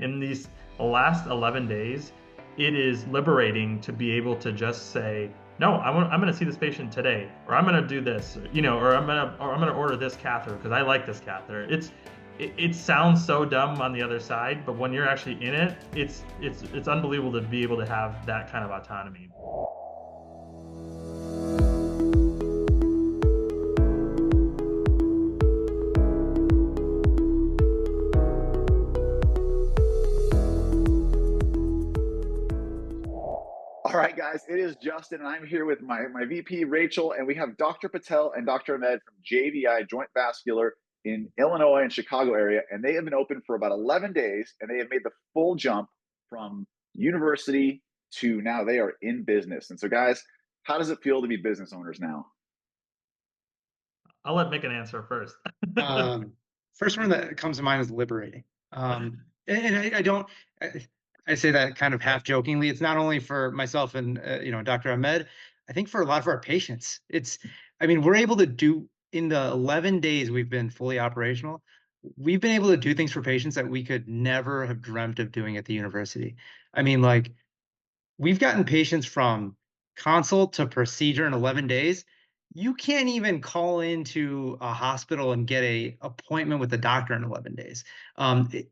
in these last 11 days, it is liberating to be able to just say, no, I'm going to see this patient today, or I'm going to do this, or I'm going to order this catheter because I like this catheter. It sounds so dumb on the other side, but when you're actually in it, it's unbelievable to be able to have that kind of autonomy. All right, guys, it is Justin, and I'm here with my VP, Rachel, and we have Dr. Patel and Dr. Ahmed from JVI Joint Vascular in Illinois and Chicago area, and they have been open for about 11 days, and they have made the full jump from university to now they are in business. And so, guys, how does it feel to be business owners now? I'll let Mikin answer first. First one that comes to mind is liberating. And I don't, I say that kind of half jokingly. It's not only for myself and Dr. Ahmed. I think for a lot of our patients, we're able to do in the 11 days we've been fully operational. We've been able to do things for patients that we could never have dreamt of doing at the university. We've gotten patients from consult to procedure in 11 days. You can't even call into a hospital and get a appointment with a doctor in 11 days.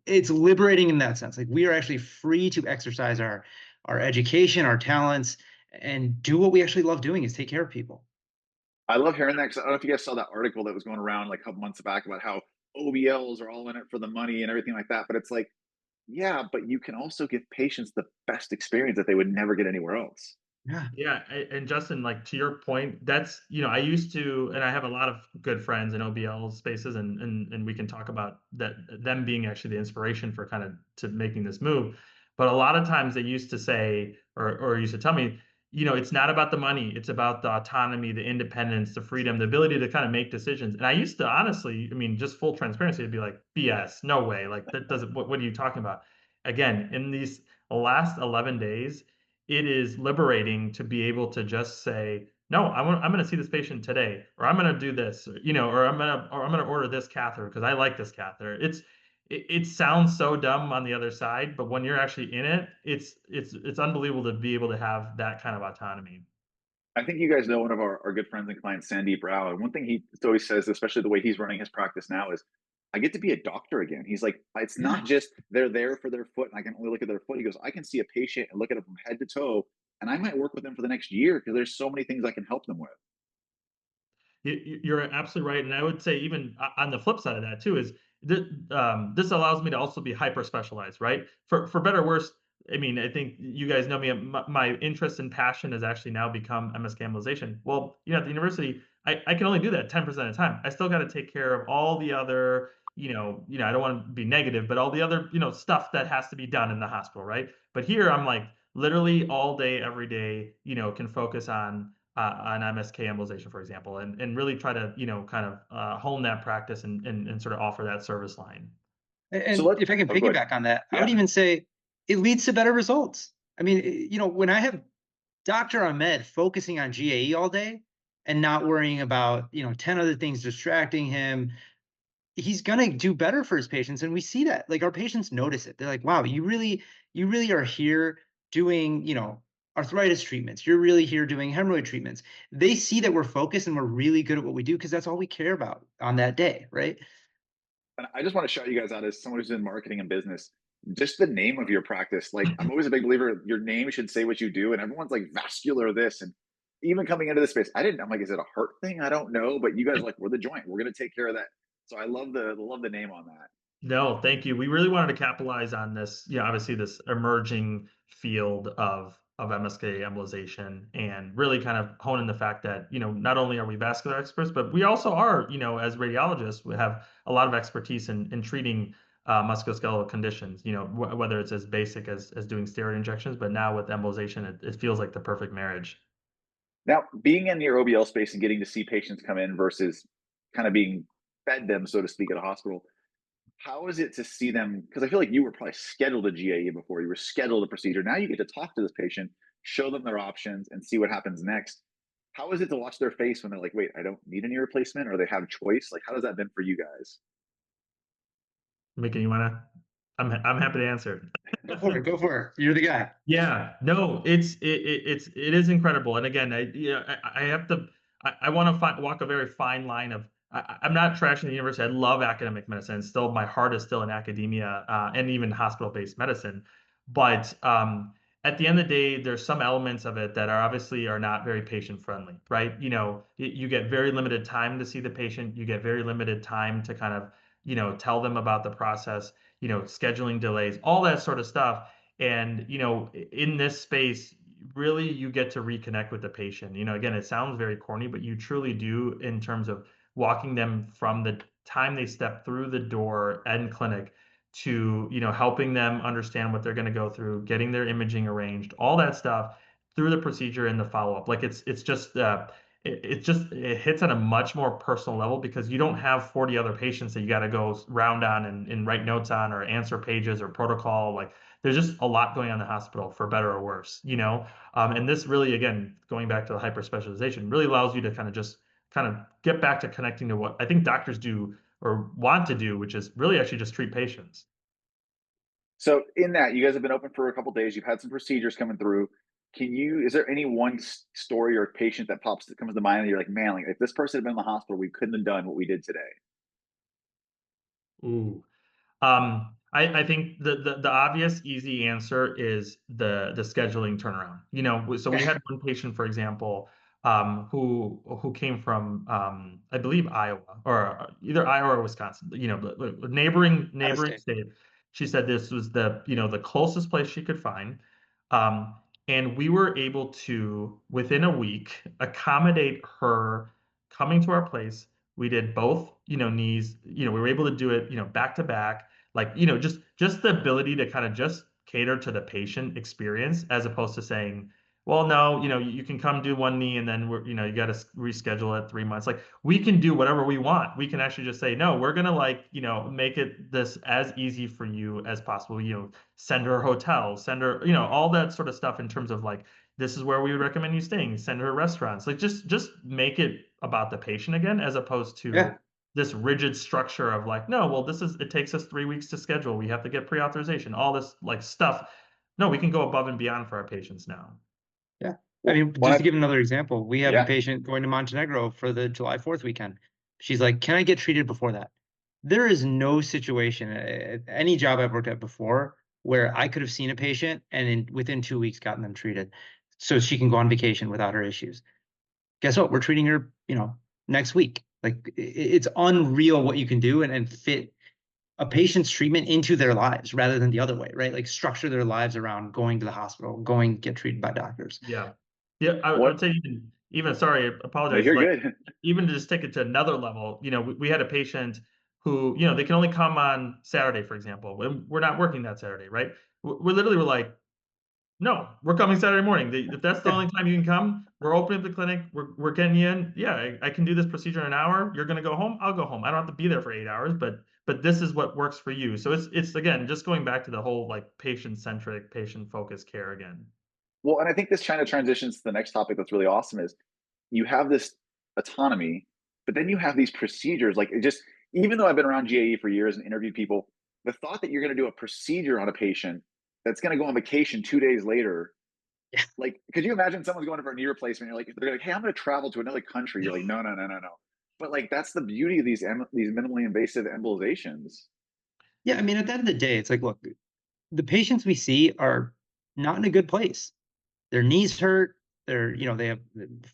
It's liberating in that sense. Like, we are actually free to exercise our education, our talents, and do what we actually love doing, is take care of people. I love hearing that, because I don't know if you guys saw that article that was going around like a couple months back about how OBLs are all in it for the money and everything like that. But it's like, yeah, but you can also give patients the best experience that they would never get anywhere else. Yeah. And Justin, like, to your point, that's, I used to, and I have a lot of good friends in OBL spaces, and we can talk about that, them being actually the inspiration for kind of to making this move. But a lot of times they used to say, or used to tell me, it's not about the money, it's about the autonomy, the independence, the freedom, the ability to kind of make decisions. And I used to honestly, just full transparency, it'd be like, BS, no way. Like, that doesn't, what are you talking about? Again, in these last 11 days, it is liberating to be able to just say, no, I'm going to see this patient today, or I'm going to do this, or I'm going to order this catheter because I like this catheter. It sounds so dumb on the other side, but when you're actually in it, it's unbelievable to be able to have that kind of autonomy. I think you guys know one of our good friends and clients, Sandeep Rao. And one thing he always says, especially the way he's running his practice now, is I get to be a doctor again. He's like, it's not just they're there for their foot and I can only look at their foot. He goes, I can see a patient and look at them from head to toe, and I might work with them for the next year because there's so many things I can help them with. You're absolutely right, and I would say even on the flip side of that too is this allows me to also be hyper specialized, right? For better or worse. I think you guys know me. My interest and passion has actually now become MSK embolization. Well, at the university, I can only do that 10% of the time. I still got to take care of all the other, I don't want to be negative, but all the other, stuff that has to be done in the hospital, right? But here I'm like literally all day, every day, can focus on MSK embolization, for example, and really try to, kind of hone that practice and sort of offer that service line. And so if I can piggyback on that, I would even say it leads to better results. When I have Dr. Ahmed focusing on GAE all day and not worrying about, 10 other things distracting him, he's going to do better for his patients. And we see that, like, our patients notice it. They're like, wow, you really are here doing, arthritis treatments. You're really here doing hemorrhoid treatments. They see that we're focused and we're really good at what we do because that's all we care about on that day, right? And I just want to shout you guys out as someone who's in marketing and business. Just the name of your practice. Like, I'm always a big believer, your name should say what you do. And everyone's like vascular this. And even coming into this space, I'm like, is it a heart thing? I don't know. But you guys are like, we're the joint. We're going to take care of that. So I love the name on that. No, thank you. We really wanted to capitalize on this, obviously this emerging field of MSK embolization, and really kind of hone in the fact that, not only are we vascular experts, but we also are, as radiologists, we have a lot of expertise in treating musculoskeletal conditions, whether it's as basic as doing steroid injections, but now with embolization, it feels like the perfect marriage. Now, being in your OBL space and getting to see patients come in versus kind of being fed them, so to speak, at a hospital, how is it to see them? Because I feel like you were probably scheduled a GAE before, you were scheduled a procedure. Now you get to talk to this patient, show them their options, and see what happens next. How is it to watch their face when they're like, wait, I don't need a knee replacement, or they have choice? Like, how has that been for you guys? Mikin, you want to? I'm happy to answer. Go for it. Go for it. You're the guy. Yeah, no, it is incredible. And again, I have to I want to walk a very fine line of I'm not trashing the university. I love academic medicine. Still, my heart is still in academia and even hospital-based medicine. But at the end of the day, there's some elements of it that are obviously are not very patient friendly, right? You get very limited time to see the patient. You get very limited time to kind of, tell them about the process, scheduling delays, all that sort of stuff. And, in this space, really you get to reconnect with the patient. Again, it sounds very corny, but you truly do in terms of walking them from the time they step through the door in clinic to, helping them understand what they're going to go through, getting their imaging arranged, all that stuff through the procedure and the follow-up. Like it's just it hits at a much more personal level because you don't have 40 other patients that you got to go round on and write notes on or answer pages or protocol. Like there's just a lot going on in the hospital for better or worse. And this really, again, going back to the hyper specialization, really allows you to kind of get back to connecting to what I think doctors do or want to do, which is really actually just treat patients. So in that, you guys have been open for a couple days. You've had some procedures coming through. Is there any one story or patient that comes to mind and you're like, man, like if this person had been in the hospital, we couldn't have done what we did today? Ooh. I think the obvious easy answer is the scheduling turnaround. So we had one patient, for example, who came from I believe Iowa or either Iowa or Wisconsin, neighboring state. She said this was the closest place she could find. And we were able to, within a week, accommodate her coming to our place. We did both, knees, we were able to do it, back to back, like, just the ability to kind of just cater to the patient experience as opposed to saying, well, no, you can come do one knee and then you got to reschedule it 3 months. Like we can do whatever we want. We can actually just say, no, we're going to make it this as easy for you as possible. Send her a hotel, send her, all that sort of stuff in terms of like, this is where we would recommend you staying, send her restaurants, like just make it about the patient again, as opposed to Yeah. this rigid structure of like, no, well, it takes us 3 weeks to schedule. We have to get pre-authorization, all this like stuff. No, we can go above and beyond for our patients now. Yeah. I Well, mean, just to give another example, we have a yeah, patient going to Montenegro for the July 4th weekend. She's like, can I get treated before that? There is no situation at any job I've worked at before where I could have seen a patient and within 2 weeks gotten them treated so she can go on vacation without her issues. Guess what? We're treating her, next week. Like it's unreal what you can do and fit a patient's treatment into their lives rather than the other way, right? Like structure their lives around going to the hospital, going get treated by doctors. Yeah. Yeah, I what? would say even sorry, No, apologize. you're Like good. even to just take it to another level, we had a patient who, they can only come on Saturday, for example. We're not working that Saturday, right? We literally were like, no, we're coming Saturday morning. If that's the only time you can come, we're opening up the clinic. We're getting you in. Yeah, I can do this procedure in an hour. You're gonna go home. I'll go home. I don't have to be there for 8 hours, but this is what works for you. So it's again just going back to the whole like patient centric, patient focused care again. Well, and I think this kind of transitions to the next topic that's really awesome is you have this autonomy, but then you have these procedures. Like it just, even though I've been around GAE for years and interviewed people, the thought that you're going to do a procedure on a patient that's going to go on vacation 2 days later, like, could you imagine someone's going for a knee replacement? You're like, they're like, hey, I'm going to travel to another country. You're like, no, no, no, no, no. But like, that's the beauty of these minimally invasive embolizations. Yeah, I mean, at the end of the day, it's like, look, the patients we see are not in a good place. Their knees hurt. They have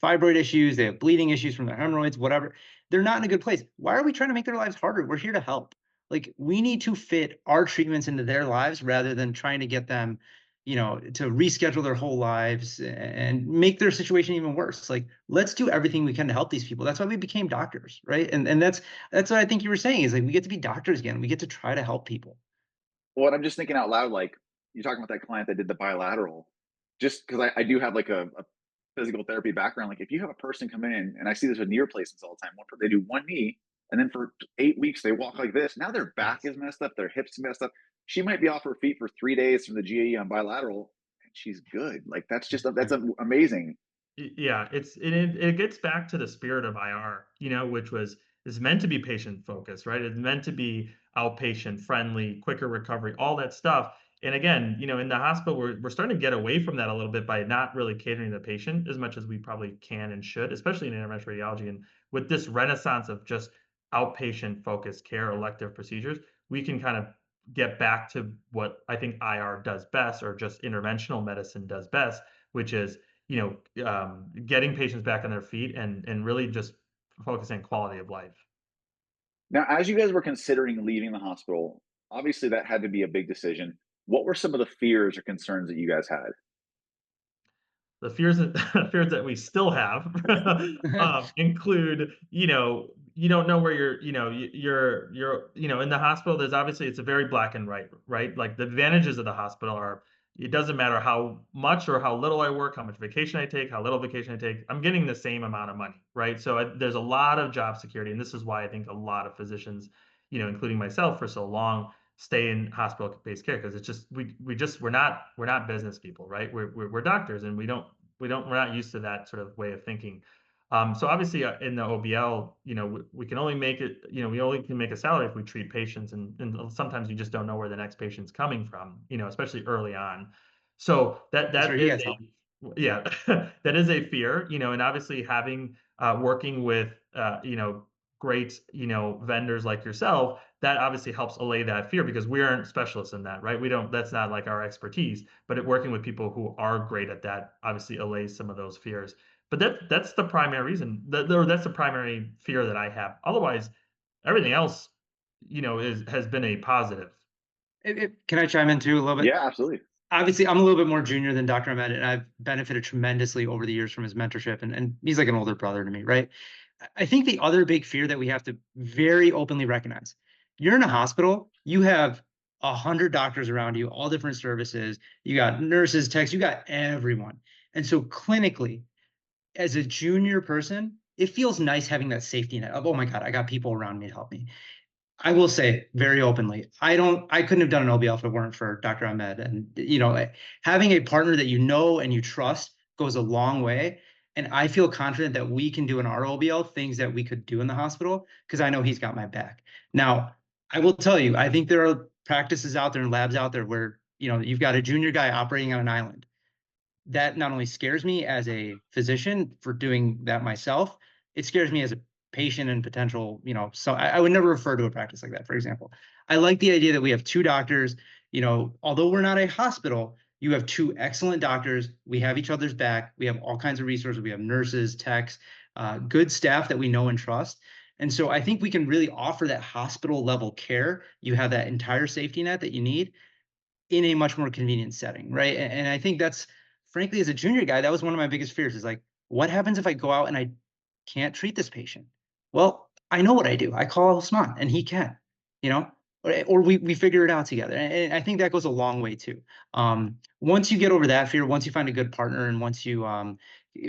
fibroid issues. They have bleeding issues from their hemorrhoids, whatever. They're not in a good place. Why are we trying to make their lives harder? We're here to help. Like we need to fit our treatments into their lives rather than trying to get them, to reschedule their whole lives and make their situation even worse. Like let's do everything we can to help these people. That's why we became doctors, right? And that's what I think you were saying is like we get to be doctors again. We get to try to help people. Well, I'm just thinking out loud, like you're talking about that client that did the bilateral, just because I do have like a physical therapy background. Like if you have a person come in, and I see this with knee replacements all the time, they do one knee, and then for 8 weeks they walk like this. Now their back Yes. is messed up, their hips messed up. She might be off her feet for 3 days from the GAE on bilateral, and she's good. Like that's amazing. Yeah, it gets back to the spirit of IR, which is meant to be patient focused, right? It's meant to be outpatient friendly, quicker recovery, all that stuff. And again, in the hospital, we're starting to get away from that a little bit by not really catering to the patient as much as we probably can and should, especially in interventional radiology. And with this renaissance of just outpatient focused care, elective procedures, we can kind of get back to what I think IR does best, or just interventional medicine does best, which is getting patients back on their feet and really just focusing on quality of life. Now, as you guys were considering leaving the hospital, obviously that had to be a big decision. What were some of the fears or concerns that you guys had? The fears that fears that we still have include, you don't know where you're in the hospital. There's obviously, it's a very black and white, right? Like the advantages of the hospital are, it doesn't matter how much or how little I work, how much vacation I take, how little vacation I take, I'm getting the same amount of money, right? So there's a lot of job security, and this is why I think a lot of physicians, including myself for so long, stay in hospital-based care, because it's just we're not business people, right? We're doctors, and we're not used to that sort of way of thinking. So obviously, in the OBL, we can only make it, we only can make a salary if we treat patients, and sometimes you just don't know where the next patient's coming from, especially early on. So That's that where you is guys help. yeah, that is a fear, and obviously having working with great vendors like yourself, that obviously helps allay that fear, because we aren't specialists in that, right? We don't, that's not like our expertise, but working with people who are great at that obviously allays some of those fears. But that's the primary reason, that's the primary fear that I have. Otherwise, everything else, has been a positive. Can I chime in too a little bit? Yeah, absolutely. Obviously, I'm a little bit more junior than Dr. Ahmed, and I've benefited tremendously over the years from his mentorship, and he's like an older brother to me, right? I think the other big fear that we have to very openly recognize, you're in a hospital, you have 100 doctors around you, all different services, you got nurses, techs, you got everyone. And so clinically, as a junior person, it feels nice having that safety net of, oh my God, I got people around me to help me. I will say very openly, I couldn't have done an OBL if it weren't for Dr. Ahmed. And, having a partner that you know and you trust goes a long way. And I feel confident that we can do in our OBL things that we could do in the hospital, because I know he's got my back. Now, I will tell you, I think there are practices out there and labs out there where, you've got a junior guy operating on an island. That not only scares me as a physician for doing that myself, it scares me as a patient and potential, so I would never refer to a practice like that, for example. I like the idea that we have two doctors, although we're not a hospital, you have two excellent doctors. We have each other's back. We have all kinds of resources. We have nurses, techs, good staff that we know and trust. And so I think we can really offer that hospital level care. You have that entire safety net that you need in a much more convenient setting, right? And I think that's, frankly, as a junior guy, that was one of my biggest fears, is like, what happens if I go out and I can't treat this patient? Well, I know what I do. I call Osman and he can, or we figure it out together. And I think that goes a long way too. Once you get over that fear, once you find a good partner, and once you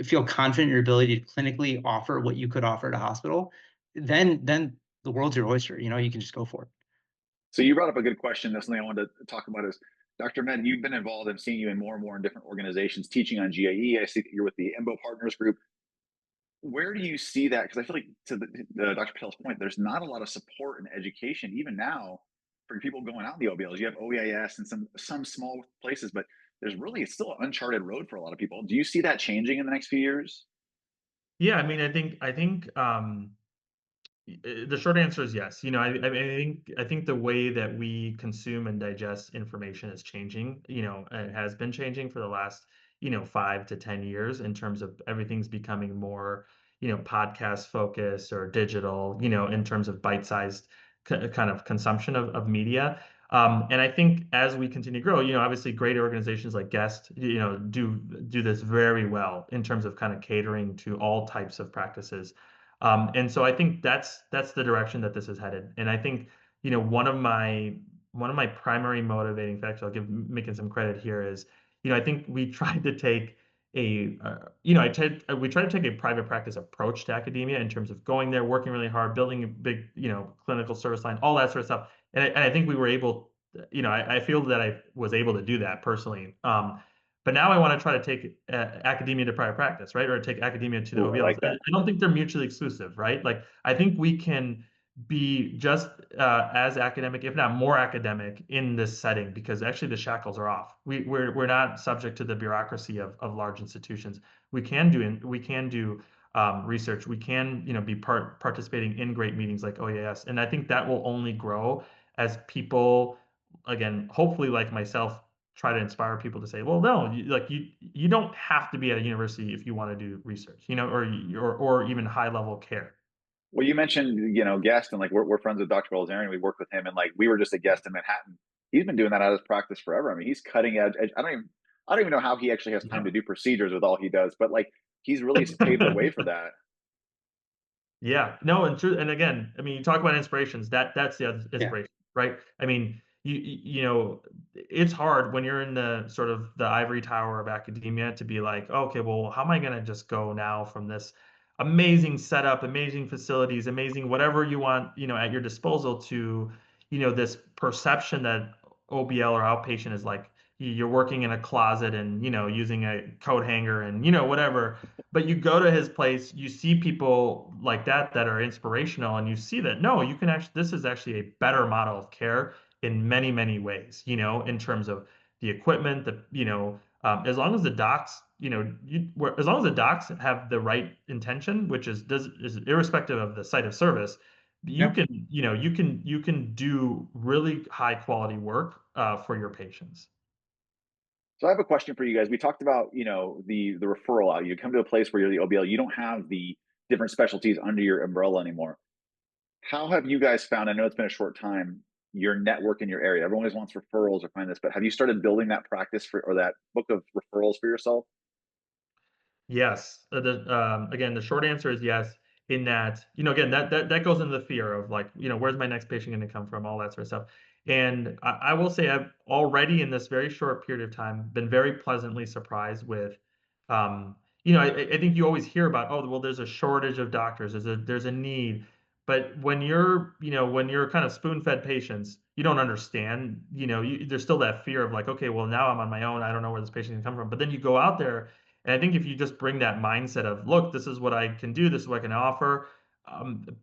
feel confident in your ability to clinically offer what you could offer at a hospital, then the world's your oyster. You can just go for it. So you brought up a good question. That's something I wanted to talk about is, Dr. Med, you've been involved in seeing you in more and more in different organizations, teaching on GAE. I see that you're with the EMBO Partners Group. Where do you see that? Because I feel like, to the Dr. Patel's point, there's not a lot of support and education, even now, for people going out in the OBLs. You have OEIS and some small places, but it's still an uncharted road for a lot of people. Do you see that changing in the next few years? Yeah, I mean, I think the short answer is yes. I think the way that we consume and digest information is changing. It has been changing for the last 5 to 10 years, in terms of everything's becoming more podcast focused or digital. In terms of bite-sized kind of consumption of media. And I think as we continue to grow, obviously great organizations like Guest, do this very well in terms of kind of catering to all types of practices. And so I think that's the direction that this is headed. And I think, one of my primary motivating factors, I'll give Mikin some credit here, is, I think we tried to take we try to take a private practice approach to academia, in terms of going there, working really hard, building a big, clinical service line, all that sort of stuff. And I think we were able, I feel that I was able to do that personally. But now I want to try to take academia to private practice, right? Or take academia to the Ooh, I OBLs. like I that. don't think they're mutually exclusive, right? Like, I think we can be just as academic, if not more academic, in this setting, because actually the shackles are off. We're not subject to the bureaucracy of large institutions. We can do research. We can be participating in great meetings like OAS, and I think that will only grow as people, again, hopefully like myself, try to inspire people to say, well, no, you don't have to be at a university if you want to do research, or even high level care. Well, you mentioned, guest, and like we're friends with Dr. 𝐝𝐻𝐳𝐭. We work with him, and like we were just a guest in Manhattan. He's been doing that out of his practice forever. I mean, he's cutting edge. I don't even know how he actually has time Yeah. to do procedures with all he does, but like he's really paved the way for that. Yeah, no, and true, and again, I mean, you talk about inspirations. That's the other Yeah. inspiration, right? I mean, it's hard when you're in the sort of the ivory tower of academia to be like, okay, well, how am I going to just go now from this amazing setup, amazing facilities, amazing whatever you want, at your disposal to, this perception that OBL or outpatient is like you're working in a closet and using a coat hanger and whatever. But you go to his place, you see people like that are inspirational, and you see that no, you can actually, this is actually a better model of care in many, many ways, in terms of the equipment, as long as the docs, as long as the docs have the right intention, which is irrespective of the site of service, you Yep. can, you can do really high quality work for your patients. So I have a question for you guys. We talked about, the referral out. You come to a place where you're the OBL, you don't have the different specialties under your umbrella anymore. How have you guys found, I know it's been a short time, your network in your area? Everyone always wants referrals or find this, but have you started building that practice or that book of referrals for yourself? Yes. Again, the short answer is yes. In that, again, that goes into the fear of like, where's my next patient going to come from, all that sort of stuff. And I will say I've already in this very short period of time been very pleasantly surprised with, I think you always hear about, oh, well, there's a shortage of doctors, there's a need. But when you're kind of spoon-fed patients, you don't understand, there's still that fear of like, okay, well, now I'm on my own. I don't know where this patient can come from. But then you go out there, and I think if you just bring that mindset of, look, this is what I can do, this is what I can offer,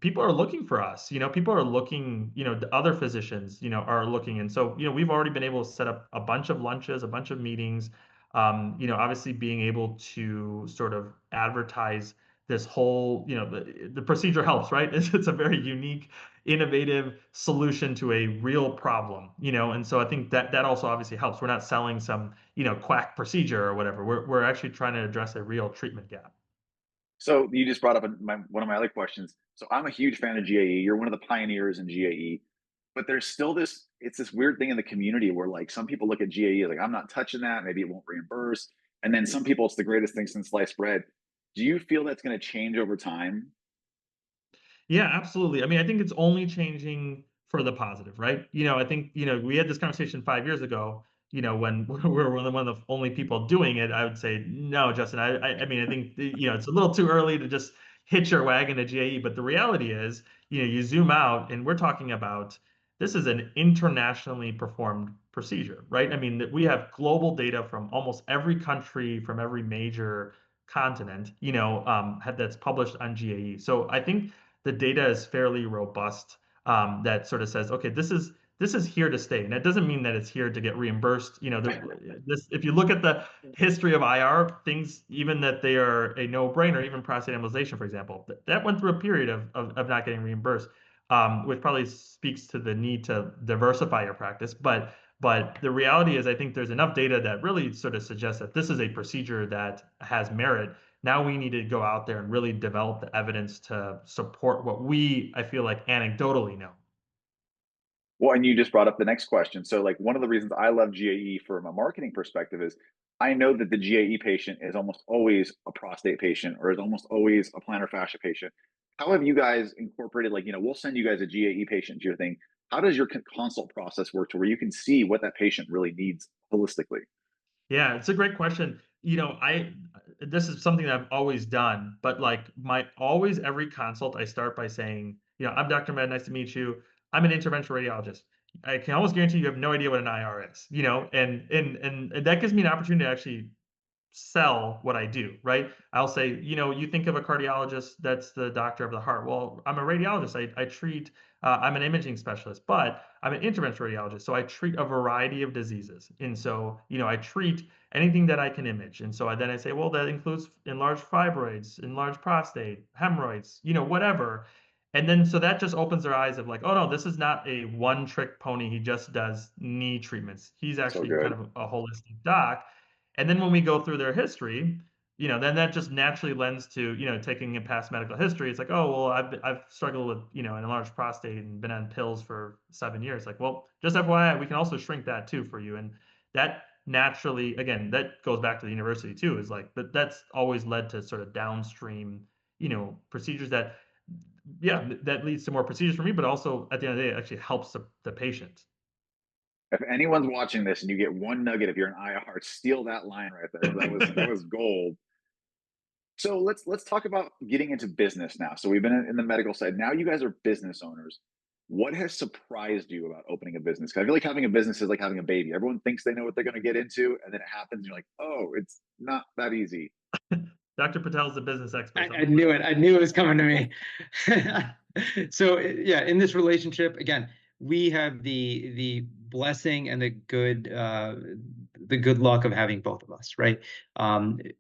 people are looking for us. People are looking, the other physicians, are looking. And so, we've already been able to set up a bunch of lunches, a bunch of meetings, obviously being able to sort of advertise this whole, the procedure helps, right? It's a very unique, innovative solution to a real problem, and so I think that also obviously helps. We're not selling some, quack procedure or whatever. We're actually trying to address a real treatment gap. So you just brought up one of my other questions. So I'm a huge fan of GAE. You're one of the pioneers in GAE, but there's still it's this weird thing in the community where like some people look at GAE like I'm not touching that. Maybe it won't reimburse. And then some people, it's the greatest thing since sliced bread. Do you feel that's going to change over time? Yeah, absolutely. I mean, I think it's only changing for the positive, right? I think, we had this conversation 5 years ago, when we were one of the only people doing it. I would say, no, Justin, I mean, I think, it's a little too early to just hitch your wagon to GAE, but the reality is, you zoom out and we're talking about, this is an internationally performed procedure, right? I mean, we have global data from almost every country, from every major continent, that's published on GAE. So I think the data is fairly robust, that sort of says, okay, this is here to stay, and that doesn't mean that it's here to get reimbursed. If you look at the history of IR things, even that they are a no-brainer, even prostate embolization, for example, that went through a period of not getting reimbursed, which probably speaks to the need to diversify your practice. But the reality is, I think there's enough data that really sort of suggests that this is a procedure that has merit. Now we need to go out there and really develop the evidence to support what I feel like, anecdotally know. Well, and you just brought up the next question. So, like, one of the reasons I love GAE from a marketing perspective is I know that the GAE patient is almost always a prostate patient or is almost always a plantar fascia patient. How have you guys incorporated, like, we'll send you guys a GAE patient to your thing. How does your consult process work to where you can see what that patient really needs holistically? Yeah, it's a great question. I This is something that I've always done, but like my always every consult, I start by saying, I'm Dr. Med, nice to meet you. I'm an interventional radiologist. I can almost guarantee you have no idea what an IR is, and that gives me an opportunity to actually sell what I do, right? I'll say, you think of a cardiologist, that's the doctor of the heart. Well, I'm a radiologist. I treat, I'm an imaging specialist, but I'm an interventional radiologist. So I treat a variety of diseases. And so, I treat anything that I can image. And so then I say, well, that includes enlarged fibroids, enlarged prostate, hemorrhoids, whatever. And then so that just opens their eyes of like, oh no, this is not a one trick pony. He just does knee treatments. He's So actually kind good. of a holistic doc. And then when we go through their history, then that just naturally lends to, taking a past medical history. It's like, oh, well, I've struggled with, an enlarged prostate and been on pills for 7 years. Like, well, just FYI, we can also shrink that too for you. And that naturally, again, that goes back to the university too, is like, but that's always led to sort of downstream, procedures that, yeah, that leads to more procedures for me, but also at the end of the day, it actually helps the patient. If anyone's watching this and you get one nugget, if you're an IR, steal that line right there. That was gold. So let's talk about getting into business now. So we've been in the medical side. Now you guys are business owners. What has surprised you about opening a business? 'Cause I feel like having a business is like having a baby. Everyone thinks they know what they're going to get into, and then it happens, and you're like, oh, it's not that easy. Dr. Patel's the business expert. I knew it. I knew it was coming to me. So yeah, in this relationship, again, we have the blessing and the good luck of having both of us, right? Dr.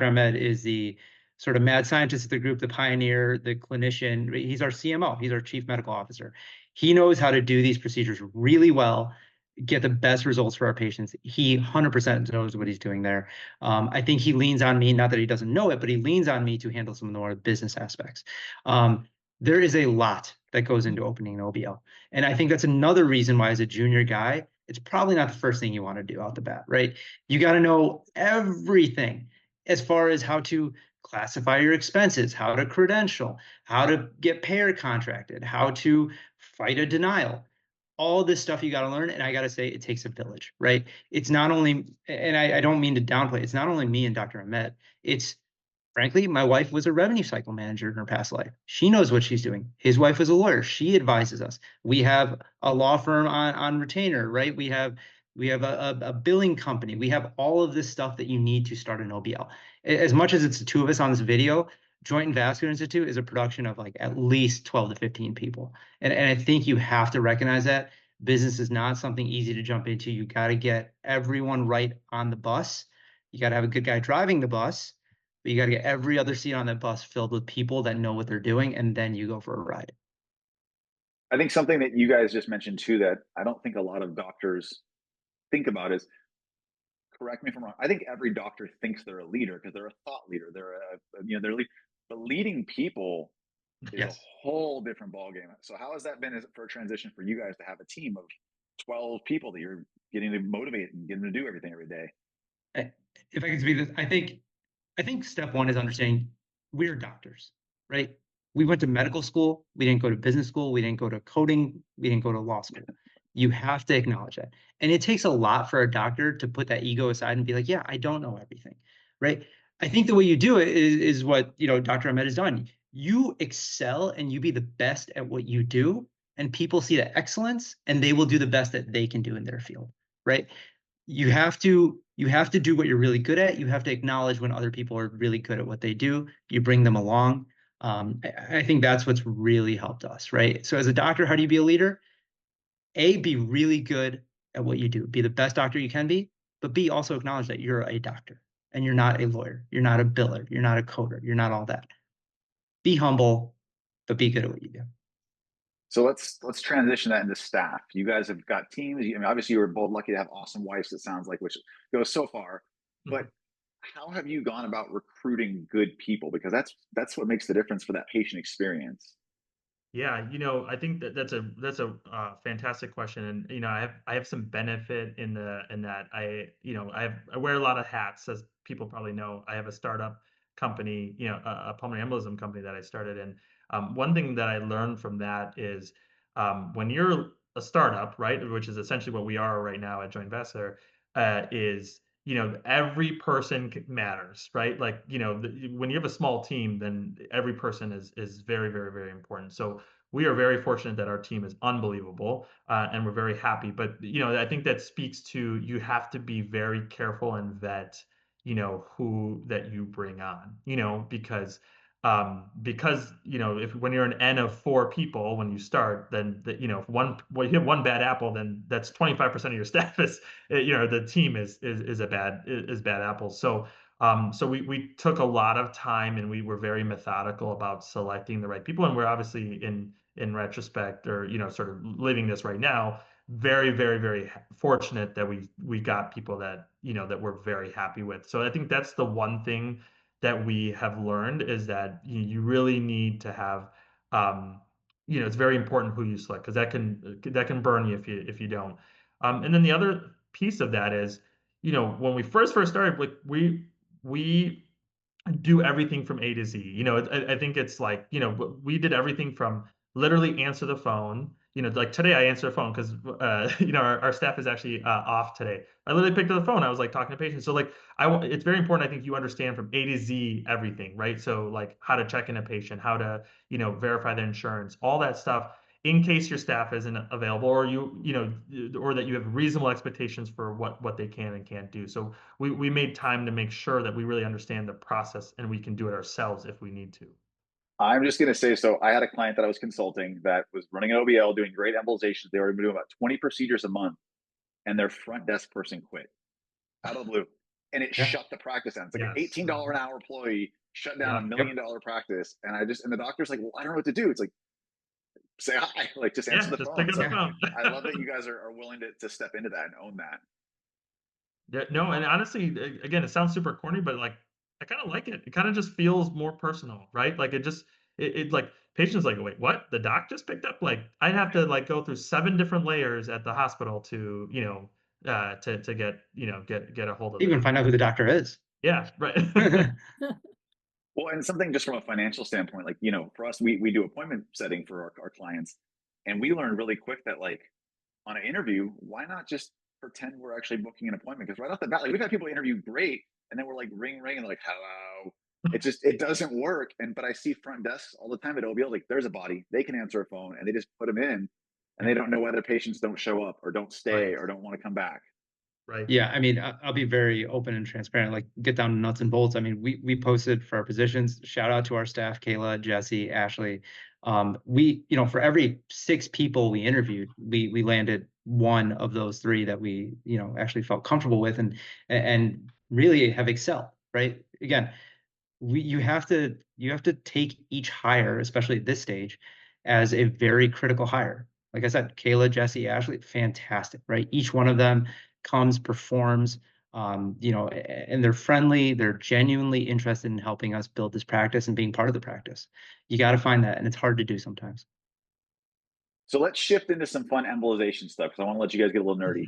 Ahmed is the sort of mad scientist of the group, the pioneer, the clinician. He's our CMO. He's our chief medical officer. He knows how to do these procedures really well, get the best results for our patients. He 100% knows what he's doing there. I think he leans on me, not that he doesn't know it, but he leans on me to handle some of the more business aspects. There is a lot that goes into opening an OBL. And I think that's another reason why, as a junior guy, it's probably not the first thing you want to do out the bat, right? You got to know everything as far as how to classify your expenses, how to credential, how to get payer contracted, how to fight a denial. All this stuff you got to learn. And I got to say, it takes a village, right? It's not only, and I don't mean to downplay, it's not only me and Dr. Ahmed. It's, frankly, my wife was a revenue cycle manager in her past life. She knows what she's doing. His wife was a lawyer. She advises us. We have a law firm on retainer, right? We have a billing company. We have all of this stuff that you need to start an OBL. As much as it's the two of us on this video, Joint and Vascular Institute is a production of like at least 12 to 15 people. And I think you have to recognize that business is not something easy to jump into. You got to get everyone right on the bus. You got to have a good guy driving the bus, but you got to get every other seat on that bus filled with people that know what they're doing, and then you go for a ride. I think something that you guys just mentioned too that I don't think a lot of doctors think about is, correct me if I'm wrong, I think every doctor thinks they're a leader because they're a thought leader. But leading people is a Yes. whole different ballgame. So how has that been for a transition for you guys to have a team of 12 people that you're getting to motivate and getting to do everything every day? If I can speak this, I think step one is understanding we're doctors, right? We went to medical school. We didn't go to business school. We didn't go to coding. We didn't go to law school. You have to acknowledge that. And it takes a lot for a doctor to put that ego aside and be like, yeah, I don't know everything, right? I think the way you do it is what, Dr. Ahmed has done. You excel and you be the best at what you do, and people see the excellence and they will do the best that they can do in their field, right? You have to do what you're really good at. You have to acknowledge when other people are really good at what they do. You bring them along. I think that's what's really helped us, right? So as a doctor, how do you be a leader? A, be really good at what you do. Be the best doctor you can be, but B, also acknowledge that you're a doctor and you're not a lawyer. You're not a biller. You're not a coder. You're not all that. Be humble, but be good at what you do. So let's transition that into staff. You guys have got teams. I mean, obviously, you were both lucky to have awesome wives. It sounds like, which goes so far. But how have you gone about recruiting good people? Because that's what makes the difference for that patient experience. Yeah, I think that's a fantastic question, and I have some benefit in that I wear a lot of hats, as people probably know. I have a startup company, a pulmonary embolism company that I started, and one thing that I learned from that is when you're a startup, right, which is essentially what we are right now at Joint Vascular, is every person matters, right? Like when you have a small team, then every person is very, very, very important. So we are very fortunate that our team is unbelievable, and we're very happy. But I think that speaks to, you have to be very careful and vet, who that you bring on, because if when you're an N of 4 people when you start, then if well, you have one bad apple, then that's 25% of your staff is, the team is bad apples. So we took a lot of time, and we were very methodical about selecting the right people. And we're obviously, in retrospect, or sort of living this right now, very, very, very fortunate that we got people that that we're very happy with. So I think that's the one thing that we have learned, is that you really need to have, it's very important who you select, because that can burn you if you don't. And then the other piece of that is, when we first started, like, we do everything from A to Z. I think it's like, we did everything from literally answer the phone. Like today I answer the phone because, our staff is actually off today. I literally picked up the phone. I was like talking to patients. So like, it's very important. I think you understand from A to Z everything, right? So like, how to check in a patient, how to, verify their insurance, all that stuff, in case your staff isn't available, or or that you have reasonable expectations for what they can and can't do. So we made time to make sure that we really understand the process, and we can do it ourselves if we need to. I'm just going to say, so I had a client that I was consulting that was running an OBL, doing great embolizations. They were doing about 20 procedures a month, and their front desk person quit out of the blue, and it Yeah. shut the practice down. It's like an Yes. $18 an hour employee shut down Yeah. $1 Yep. million practice. And the doctor's like, well, I don't know what to do. It's like, say hi, like just answer Yeah. the Just pick phone. up the So phone. I love that you guys are willing to step into that and own that. Yeah, no, and honestly, again, it sounds super corny, but like, I kind of like it. It kind of just feels more personal, right? Like, it like, patients like, wait, what? The doc just picked up? Like, I'd have to like go through 7 different layers at the hospital to, to get, get a hold of Even them. find out who the doctor is. Yeah, right. Well, and something just from a financial standpoint, like, for us, we do appointment setting for our clients. And we learned really quick that, like, on an interview, why not just pretend we're actually booking an appointment? Because right off the bat, like, we've had people interview great, and then we're like, ring, ring, and they're like, hello. It doesn't work. But I see front desks all the time at OBL, like, there's a body, they can answer a phone, and they just put them in, and they Yeah, don't know why their patients don't show up or don't stay right, or don't want to come back. right. Yeah, I mean, I'll be very open and transparent, like get down to nuts and bolts. I mean, we posted for our positions. Shout out to our staff, Kayla, Jesse, Ashley. We, for every 6 people we interviewed, we landed one of those 3 that we, actually felt comfortable with and really have excelled, right? Again, you have to take each hire, especially at this stage, as a very critical hire. Like I said, Kayla, Jesse, Ashley, fantastic, right? Each one of them comes, performs, and they're friendly. They're genuinely interested in helping us build this practice and being part of the practice. You got to find that, and it's hard to do sometimes. So let's shift into some fun embolization stuff, because I want to let you guys get a little nerdy.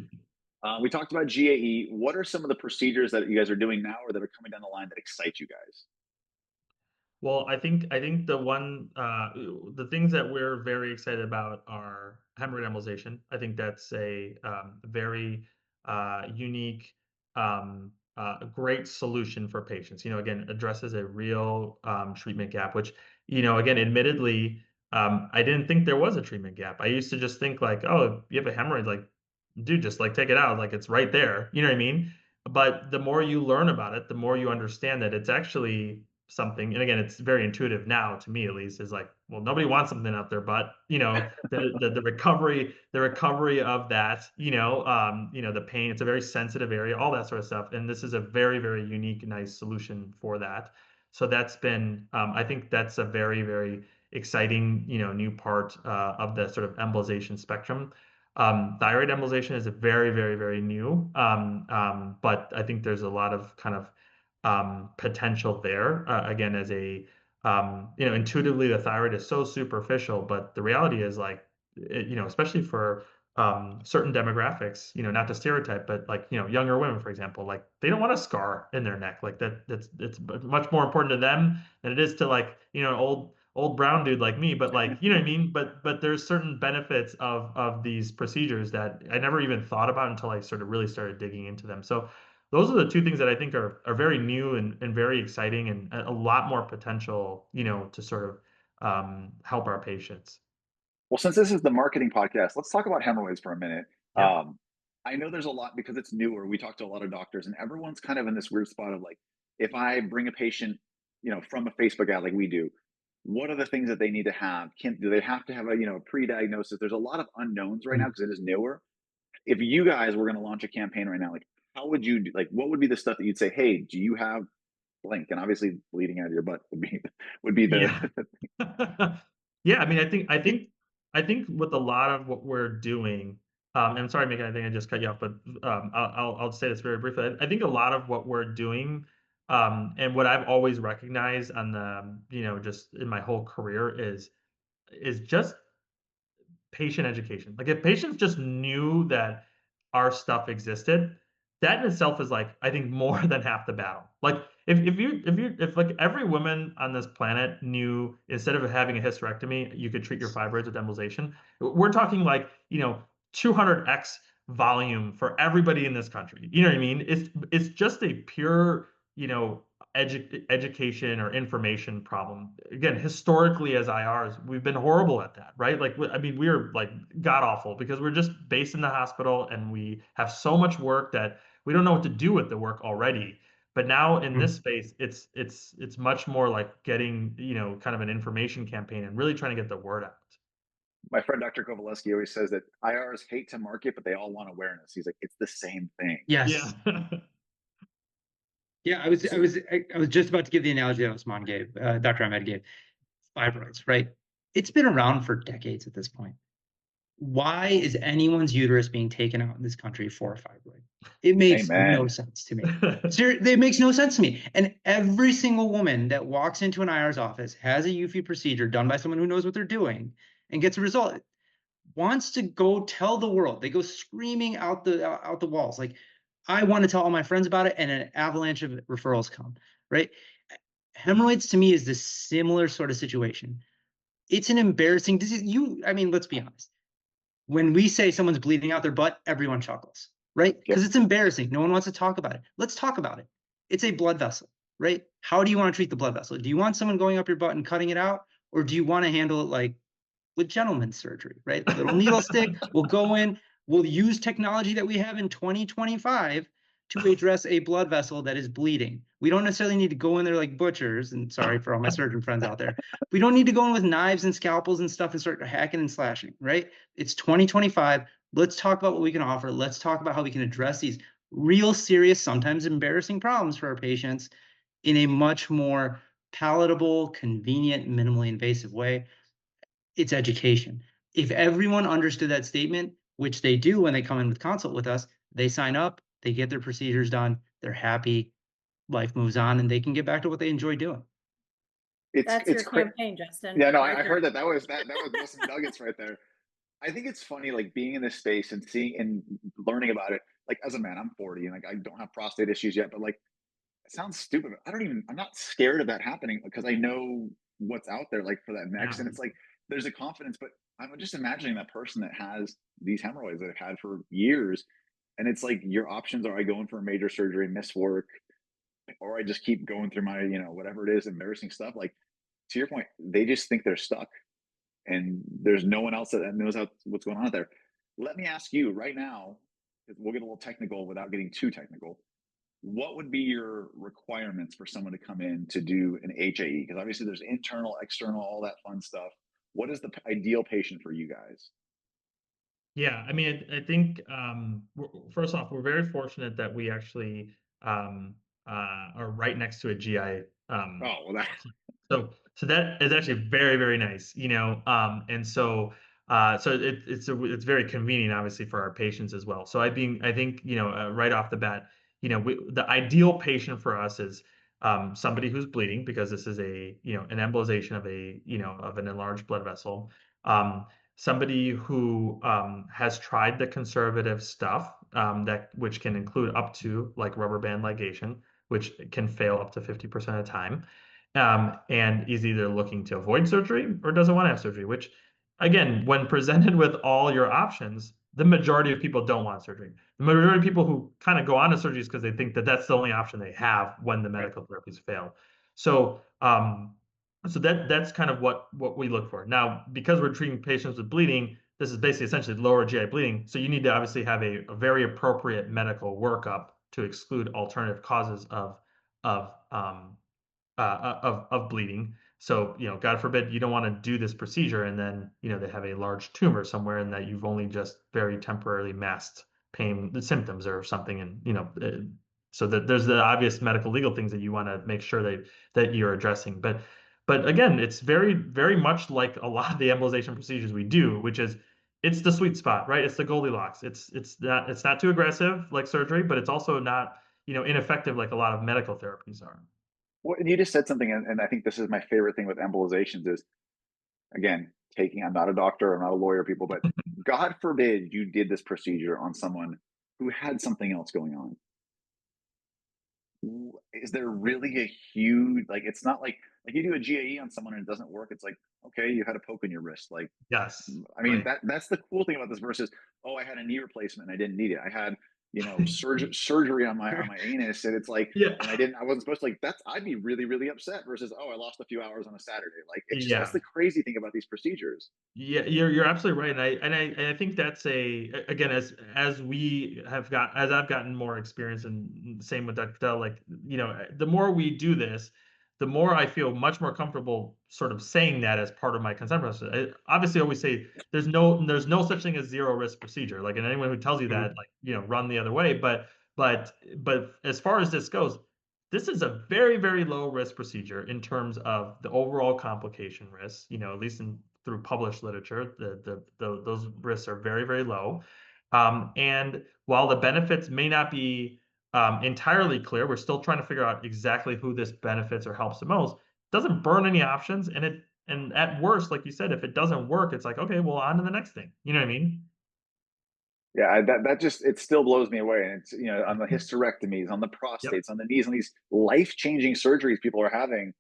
We talked about GAE. What are some of the procedures that you guys are doing now or that are coming down the line that excite you guys? Well, I think the things that we're very excited about are hemorrhoid embolization. I think that's a very unique, great solution for patients. Again, addresses a real treatment gap, which, again, admittedly, I didn't think there was a treatment gap. I used to just think like, oh, you have a hemorrhoid, like, dude, just like take it out, like it's right there. You know what I mean? But the more you learn about it, the more you understand that it's actually something. And again, it's very intuitive now, to me at least, is like, well, nobody wants something out there, but the recovery of that, the pain, it's a very sensitive area, all that sort of stuff. And this is a very, very unique, nice solution for that. So that's been, I think that's a very, very exciting, new part of the sort of embolization spectrum. Thyroid embolization is a very, very, very new, but I think there's a lot of kind of potential there. Again, as intuitively, the thyroid is so superficial, but the reality is, like, especially for certain demographics, not to stereotype, but like, younger women, for example, like, they don't want a scar in their neck. Like it's much more important to them than it is to, like, an old brown dude like me. But, like, you know what I mean? But there's certain benefits of these procedures that I never even thought about until I sort of really started digging into them. So those are the 2 things that I think are very new and very exciting, and a lot more potential, to sort of help our patients. Well, since this is the marketing podcast, let's talk about hemorrhoids for a minute. Yeah. I know there's a lot because it's newer. We talk to a lot of doctors, and everyone's kind of in this weird spot of like, if I bring a patient, from a Facebook ad like we do, what are the things that they need to have? Do they have to have a pre-diagnosis? There's a lot of unknowns right now because it is newer. If you guys were going to launch a campaign right now, like how would you like? What would be the stuff that you'd say? Hey, do you have blank? And obviously, bleeding out of your butt would be the Yeah. Yeah, I mean, I think with a lot of what we're doing, and I'm sorry, Megan, I think I just cut you off, but I'll say this very briefly. I think a lot of what we're doing, and what I've always recognized on the, just in my whole career is just patient education. Like if patients just knew that our stuff existed, that in itself is like I think more than half the battle. Like if like every woman on this planet knew instead of having a hysterectomy, you could treat your fibroids with embolization. We're talking like 200x volume for everybody in this country. You know what I mean? It's just a pure education or information problem. Again, historically as IRs, we've been horrible at that, right? Like, I mean, we're like god awful because we're just based in the hospital and we have so much work that we don't know what to do with the work already. But now in this space, it's much more like getting, kind of an information campaign and really trying to get the word out. My friend Dr. 𝐝𝐻𝐳𝐽 always says that IRs hate to market, but they all want awareness. He's like, it's the same thing. Yeah. Yes. Yeah, I was just about to give the analogy that Osman gave, Dr. Ahmed gave, fibroids, right? It's been around for decades at this point. Why is anyone's uterus being taken out in this country for a fibroid? It makes no Amen. sense to me. It makes no sense to me. And every single woman that walks into an IR's office, has a euphy procedure done by someone who knows what they're doing, and gets a result, wants to go tell the world. They go screaming out the walls, like, I want to tell all my friends about it, and an avalanche of referrals come, right? Hemorrhoids to me is this similar sort of situation. It's an embarrassing disease. I mean, let's be honest. When we say someone's bleeding out their butt, everyone chuckles, right? Because Yep. it's embarrassing. No one wants to talk about it. Let's talk about it. It's a blood vessel, right? How do you want to treat the blood vessel? Do you want someone going up your butt and cutting it out? Or do you want to handle it like with gentleman's surgery, right? Little needle stick, we'll go in, we'll use technology that we have in 2025 to address a blood vessel that is bleeding. We don't necessarily need to go in there like butchers, and sorry for all my surgeon friends out there. We don't need to go in with knives and scalpels and stuff and start hacking and slashing, right? It's 2025. Let's talk about what we can offer. Let's talk about how we can address these real serious, sometimes embarrassing problems for our patients in a much more palatable, convenient, minimally invasive way. It's education. If everyone understood that statement, which they do when they come in with consult with us, they sign up, they get their procedures done, they're happy, life moves on, and they can get back to what they enjoy doing. That's It's your campaign, Justin. Yeah, no, right I there. heard that was some nuggets right there. I think it's funny, like being in this space and seeing and learning about it. Like as a man, I'm 40 and like I don't have prostate issues yet, but like it sounds stupid. But I'm not scared of that happening because I know what's out there like for that next. Yeah. And it's like there's a confidence, but I'm just imagining that person that has these hemorrhoids that I've had for years. And it's like your options are I go in for a major surgery, miss work, or I just keep going through my, whatever it is, embarrassing stuff. Like to your point, they just think they're stuck and there's no one else that knows what's going on out there. Let me ask you right now, we'll get a little technical without getting too technical. What would be your requirements for someone to come in to do an HAE? Because obviously there's internal, external, all that fun stuff. What is the ideal patient for you guys? Yeah, I mean, I think first off, we're very fortunate that we actually are right next to a GI. Oh, well, that So that is actually very, very nice, and so it's very convenient, obviously, for our patients as well. So I think right off the bat, the ideal patient for us is somebody who's bleeding because this is an embolization of an enlarged blood vessel. Somebody who has tried the conservative stuff which can include up to like rubber band ligation, which can fail up to 50% of the time, and is either looking to avoid surgery or doesn't want to have surgery, which again, when presented with all your options, the majority of people don't want surgery. The majority of people who kind of go on to surgery is because they think that that's the only option they have when the medical therapies fail. So So that's kind of what we look for. Now, because we're treating patients with bleeding, this is basically essentially lower GI bleeding. So you need to obviously have a very appropriate medical workup to exclude alternative causes of of bleeding. So, God forbid you don't want to do this procedure and then, they have a large tumor somewhere and that you've only just very temporarily masked pain, the symptoms or something. And, so that there's the obvious medical legal things that you want to make sure that you're addressing. But again, it's very, very much like a lot of the embolization procedures we do, which is it's the sweet spot, right? It's the Goldilocks. It's not too aggressive like surgery, but it's also not, ineffective like a lot of medical therapies are. Well, and you just said something, and I think this is my favorite thing with embolizations is, again, I'm not a doctor, I'm not a lawyer, people, but God forbid you did this procedure on someone who had something else going on. Is there really a huge, like, it's not like you do a GAE on someone and it doesn't work. It's like, okay, you had a poke in your wrist. Like, Yes. I mean, Right. that's the cool thing about this versus, oh, I had a knee replacement and I didn't need it. I had, surgery on my anus, and it's like, Yeah. and I wasn't supposed to, like, I'd be really, really upset versus, oh, I lost a few hours on a Saturday. Like, it's just, that's Yeah. the crazy thing about these procedures. Yeah, you're absolutely right, and I think that's again, as I've gotten more experience, and same with Dr. Patel, like, the more we do this, the more I feel much more comfortable sort of saying that as part of my consent process. I obviously always say there's no such thing as zero risk procedure. Like, and anyone who tells you that, Mhm. like, run the other way. But as far as this goes, this is a very, very low risk procedure in terms of the overall complication risks, at least through published literature, those risks are very, very low. And while the benefits may not be entirely clear, we're still trying to figure out exactly who this benefits or helps the most. It doesn't burn any options, and at worst, like you said, if it doesn't work, it's like, okay, well, on to the next thing. You know what I mean? Yeah, that just, it still blows me away. And it's, on the hysterectomies, on the Yep. prostates, on the knees, on these life-changing surgeries people are having,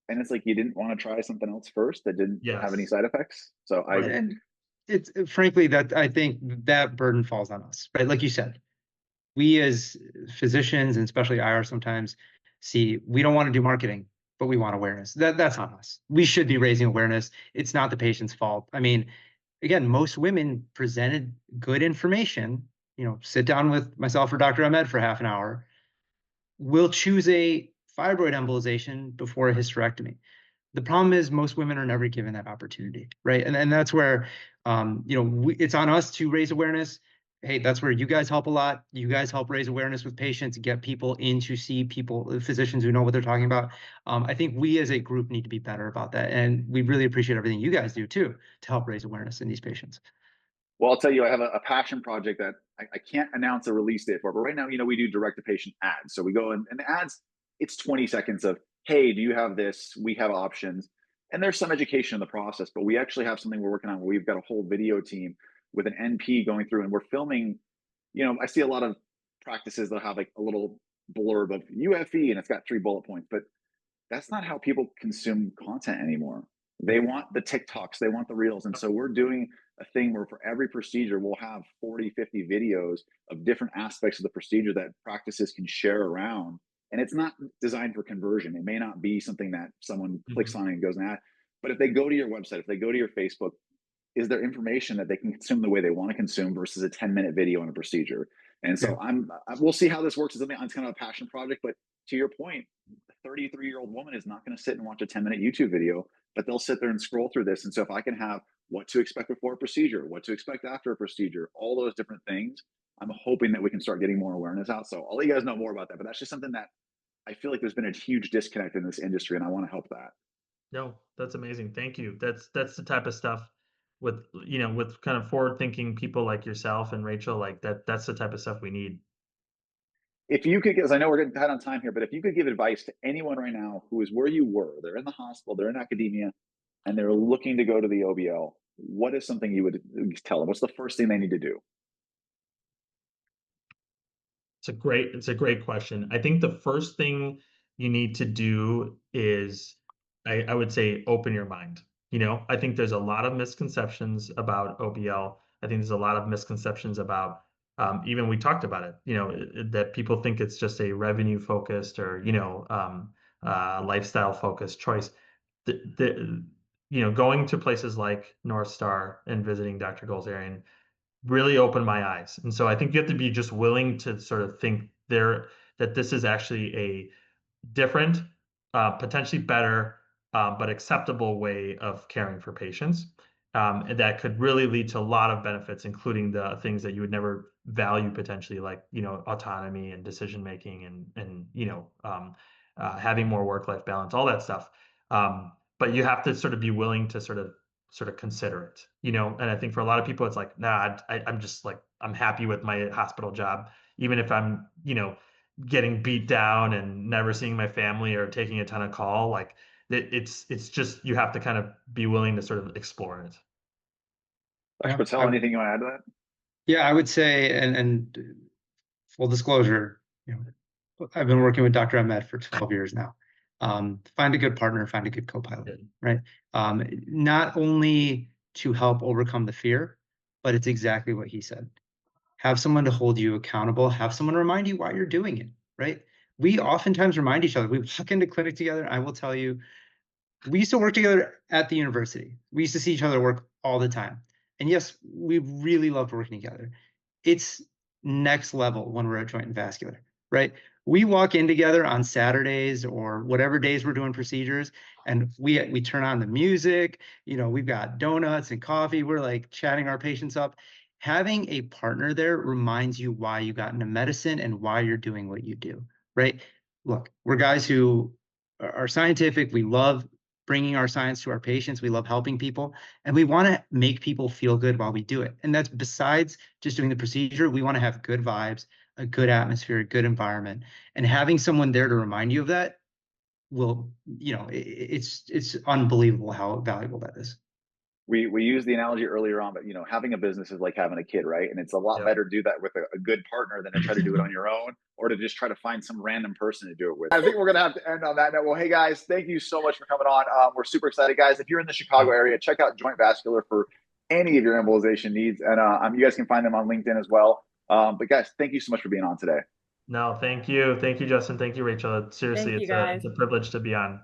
and it's like, you didn't want to try something else first that didn't have any Yes. side effects. So Right. And it's frankly that I think that burden falls on us, right? Like you said, we as physicians and especially IR sometimes see we don't want to do marketing, but we want awareness. That's on us. We should be raising awareness. It's not the patient's fault. I mean, again, most women presented good information. Sit down with myself or Dr. Ahmed for half an hour. We'll choose a fibroid embolization before a hysterectomy. The problem is most women are never given that opportunity, right? And that's where, it's on us to raise awareness. Hey, that's where you guys help a lot. You guys help raise awareness with patients, get people in to see people, physicians who know what they're talking about. I think we as a group need to be better about that. And we really appreciate everything you guys do too to help raise awareness in these patients. well, I'll tell you, I have a passion project that I can't announce a release date for, but right now, we do direct-to-patient ads. So we go in, and the ads, it's 20 seconds of, hey, do you have this? We have options. And there's some education in the process, but we actually have something we're working on where we've got a whole video team with an NP going through, and we're filming. I see a lot of practices that have like a little blurb of UFE and it's got 3 bullet points, but that's not how people consume content anymore. They want the TikToks, they want the reels. And so we're doing a thing where for every procedure, we'll have 40, 50 videos of different aspects of the procedure that practices can share around. And it's not designed for conversion. It may not be something that someone clicks Mhm. on and goes, nah. But if they go to your website, if they go to your Facebook, is there information that they can consume the way they want to consume versus a 10-minute video on a procedure? And Yeah. so we'll see how this works. It's kind of a passion project, but to your point, a 33-year-old woman is not going to sit and watch a 10-minute YouTube video, but they'll sit there and scroll through this. And so if I can have what to expect before a procedure, what to expect after a procedure, all those different things, I'm hoping that we can start getting more awareness out. So I'll let you guys know more about that, but that's just something that I feel like there's been a huge disconnect in this industry, and I want to help that. No, that's amazing. Thank you. That's the type of stuff with kind of forward-thinking people like yourself and Rachel, like that's the type of stuff we need. If you could, because I know we're getting tight on time here, but if you could give advice to anyone right now who is where you were, they're in the hospital, they're in academia, and they're looking to go to the OBL, what is something you would tell them? What's the first thing they need to do? It's a great question. I think the first thing you need to do is I would say open your mind. I think there's a lot of misconceptions about OBL. I think there's a lot of misconceptions about even we talked about it, that people think it's just a revenue focused or, lifestyle focused choice. going to places like North Star and visiting Dr. Ghazarian really opened my eyes. And so I think you have to be just willing to sort of think that this is actually a different, potentially better, but acceptable way of caring for patients. And that could really lead to a lot of benefits, including the things that you would never value potentially, like, autonomy and decision making and having more work-life balance, all that stuff. But you have to sort of be willing to sort of consider it, and I think for a lot of people, it's like, nah, I'm just like, I'm happy with my hospital job, even if I'm, getting beat down and never seeing my family or taking a ton of call. Like it's just, you have to kind of be willing to sort of explore it. Dr. Patel, anything you want to add to that? Yeah, I would say, and full disclosure, I've been working with Dr. Ahmed for 12 years now. Find a good partner, find a good co-pilot, right? Not only to help overcome the fear, but it's exactly what he said. Have someone to hold you accountable, have someone remind you why you're doing it, right? We oftentimes remind each other. We walk into clinic together. I will tell you, we used to work together at the university. We used to see each other work all the time. And yes, we really loved working together. It's next level when we're at Joint and Vascular, right? We walk in together on Saturdays or whatever days we're doing procedures, and we turn on the music. We've got donuts and coffee. We're like chatting our patients up. Having a partner there reminds you why you got into medicine and why you're doing what you do, right? Look, we're guys who are scientific. We love bringing our science to our patients. We love helping people, and we want to make people feel good while we do it. And that's besides just doing the procedure. We want to have good vibes, a good atmosphere, a good environment, and having someone there to remind you of that will, it's unbelievable how valuable that is. We used the analogy earlier on, but having a business is like having a kid, right? And it's a lot better to do that with a good partner than to try to do it on your own, or to just try to find some random person to do it with. I think we're gonna have to end on that note. Well, hey guys, thank you so much for coming on. We're super excited, guys. If you're in the Chicago area, check out Joint Vascular for any of your embolization needs, and you guys can find them on LinkedIn as well. But guys, thank you so much for being on today. No, thank you, Justin. Thank you, Rachel. Seriously, Thank you, it's guys. a privilege to be on.